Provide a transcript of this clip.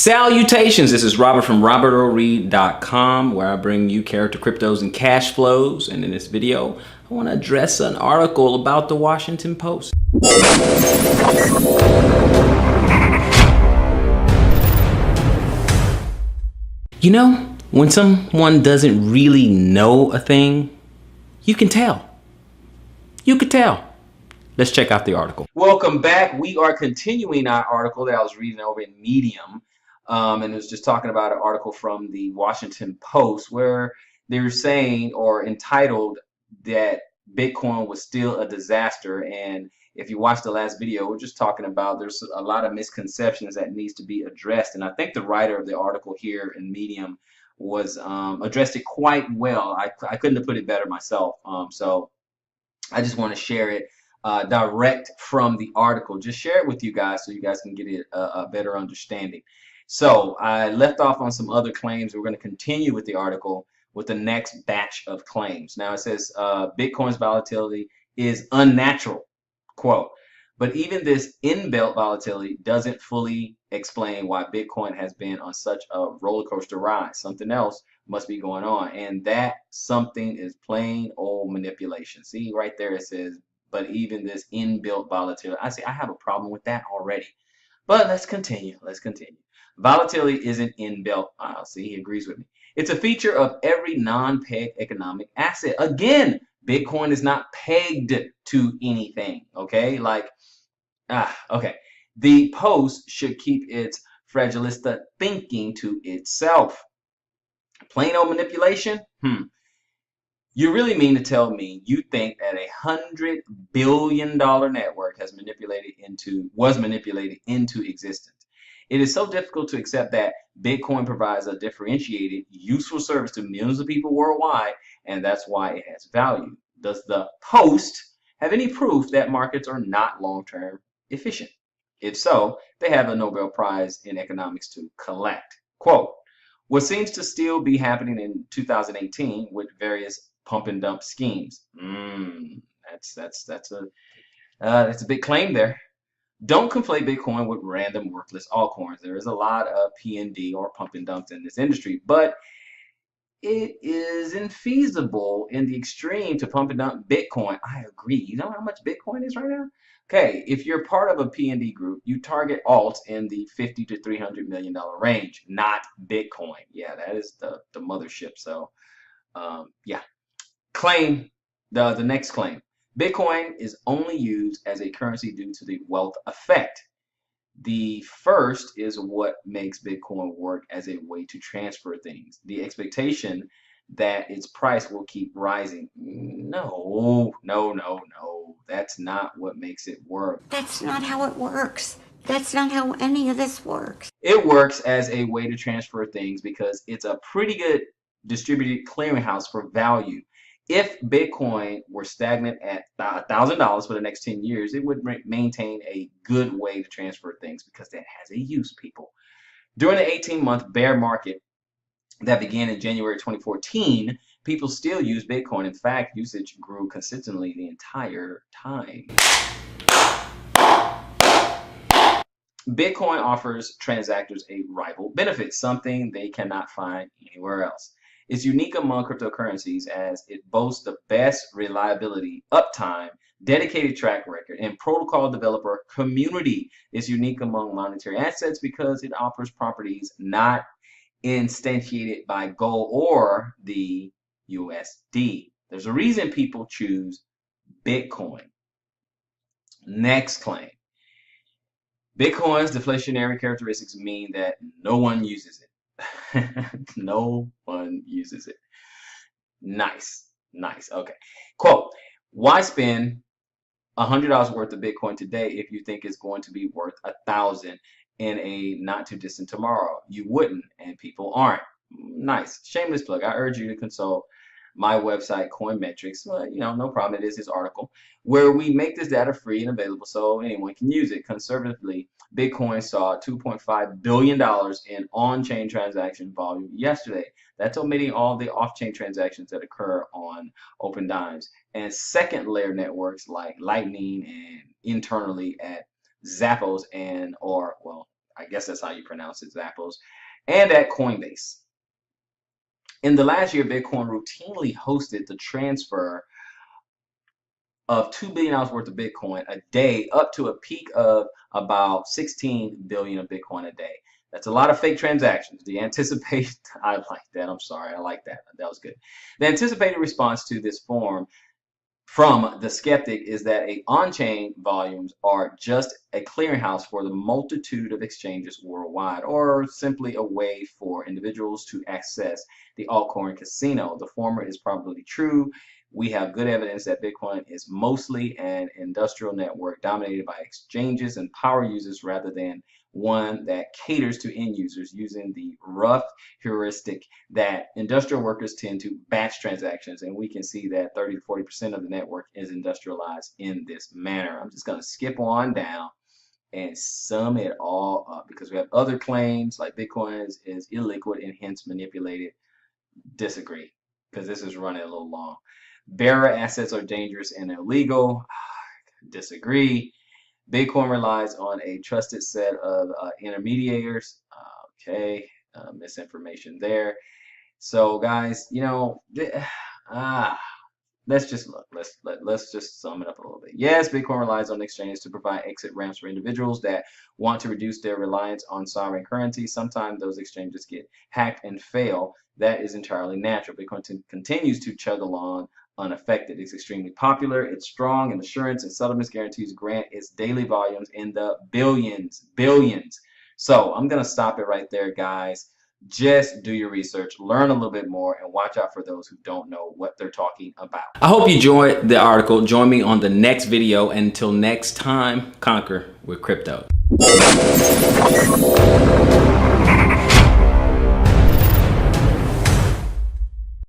Salutations, this is Robert from robertoreed.com, where I bring you character cryptos and cash flows. And in this video, I want to address an article about the Washington Post. You know, when someone doesn't really know a thing, you can tell. You can tell. Let's check out the article. Welcome back. We are continuing our article that I was reading over in Medium. And it was just talking about an article from the Washington Post where they're saying or entitled that Bitcoin was still a disaster. And if you watch the last video, we're just talking about there's a lot of misconceptions that needs to be addressed. And I think the writer of the article here in Medium was addressed it quite well. I couldn't have put it better myself. So I just want to share it direct from the article. Just share it with you guys so you guys can get it a better understanding. So I left off on some other claims. We're going to continue with the article with the next batch of claims. Now it says Bitcoin's volatility is unnatural, quote. But even this inbuilt volatility doesn't fully explain why Bitcoin has been on such a roller coaster ride. Something else must be going on. And that something is plain old manipulation. See right there it says, but even this inbuilt volatility. I see I have a problem with that already. But let's continue. Let's continue. Volatility isn't inbuilt. See, he agrees with me. It's a feature of every non-pegged economic asset. Again, Bitcoin is not pegged to anything. Okay, okay. The Post should keep its fragilista thinking to itself. Plain old manipulation? You really mean to tell me you think that $100 billion network was manipulated into existence? It is so difficult to accept that Bitcoin provides a differentiated, useful service to millions of people worldwide, and that's why it has value. Does the Post have any proof that markets are not long-term efficient? If so, they have a Nobel Prize in economics to collect. Quote, what seems to still be happening in 2018 with various pump and dump schemes. That's a big claim there. Don't conflate Bitcoin with random worthless altcoins. There is a lot of P&D or pump and dumps in this industry, but it is infeasible in the extreme to pump and dump Bitcoin. I agree. You know how much Bitcoin is right now? Okay, if you're part of a P&D group, you target alts in the $50 to $300 million range, not Bitcoin. Yeah, that is the mothership. So, yeah. Claim, the next claim. Bitcoin is only used as a currency due to the wealth effect. The first is what makes Bitcoin work as a way to transfer things. The expectation that its price will keep rising. No. That's not what makes it work. That's not how it works. That's not how any of this works. It works as a way to transfer things because it's a pretty good distributed clearinghouse for value. If Bitcoin were stagnant at $1,000 for the next 10 years, it would maintain a good way to transfer things because that has a use, people. During the 18-month bear market that began in January 2014, people still use Bitcoin. In fact, usage grew consistently the entire time. Bitcoin offers transactors a rival benefit, something they cannot find anywhere else. It's unique among cryptocurrencies as it boasts the best reliability, uptime, dedicated track record, and protocol developer community. It's unique among monetary assets because it offers properties not instantiated by gold or the USD. There's a reason people choose Bitcoin. Next claim. Bitcoin's deflationary characteristics mean that no one uses it. No one uses it. Nice. Okay. Quote, why spend $100 worth of Bitcoin today if you think it's going to be worth 1,000 in a not too distant tomorrow? You wouldn't, and people aren't. Nice. Shameless plug. I urge you to consult my website, Coinmetrics. Well, no problem. It is his article where we make this data free and available so anyone can use it. Conservatively, Bitcoin saw $2.5 billion in on-chain transaction volume yesterday. That's omitting all the off-chain transactions that occur on open dimes and second layer networks like Lightning and internally at Zappos I guess that's how you pronounce it, Zappos, and at Coinbase. In the last year, Bitcoin routinely hosted the transfer of $2 billion worth of Bitcoin a day, up to a peak of about 16 billion of Bitcoin a day. That's a lot of fake transactions. The anticipated, I like that. I'm sorry. I like that. That was good. The anticipated response to this form from the skeptic is that on-chain volumes are just a clearinghouse for the multitude of exchanges worldwide, or simply a way for individuals to access the altcoin casino. The former is probably true. We have good evidence that Bitcoin is mostly an industrial network dominated by exchanges and power users rather than one that caters to end users, using the rough heuristic that industrial workers tend to batch transactions, and we can see that 30 to 40% of the network is industrialized in this manner. I'm just going to skip on down and sum it all up, because we have other claims like Bitcoin is illiquid and hence manipulated. Disagree, because this is running a little long. Bearer assets are dangerous and illegal. Disagree. Bitcoin relies on a trusted set of intermediators. Okay, misinformation there. So guys, you know, let's just look. Let's just sum it up a little bit. Yes, Bitcoin relies on exchanges to provide exit ramps for individuals that want to reduce their reliance on sovereign currency. Sometimes those exchanges get hacked and fail. That is entirely natural. Bitcoin continues to chug along unaffected. It's extremely popular. It's strong, and assurance and settlements guarantees grant its daily volumes in the billions. So I'm gonna stop it right there, guys. Just do your research, learn a little bit more, and watch out for those who don't know what they're talking about. I hope you enjoyed the article. Join me on the next video. Until next time, conquer with crypto.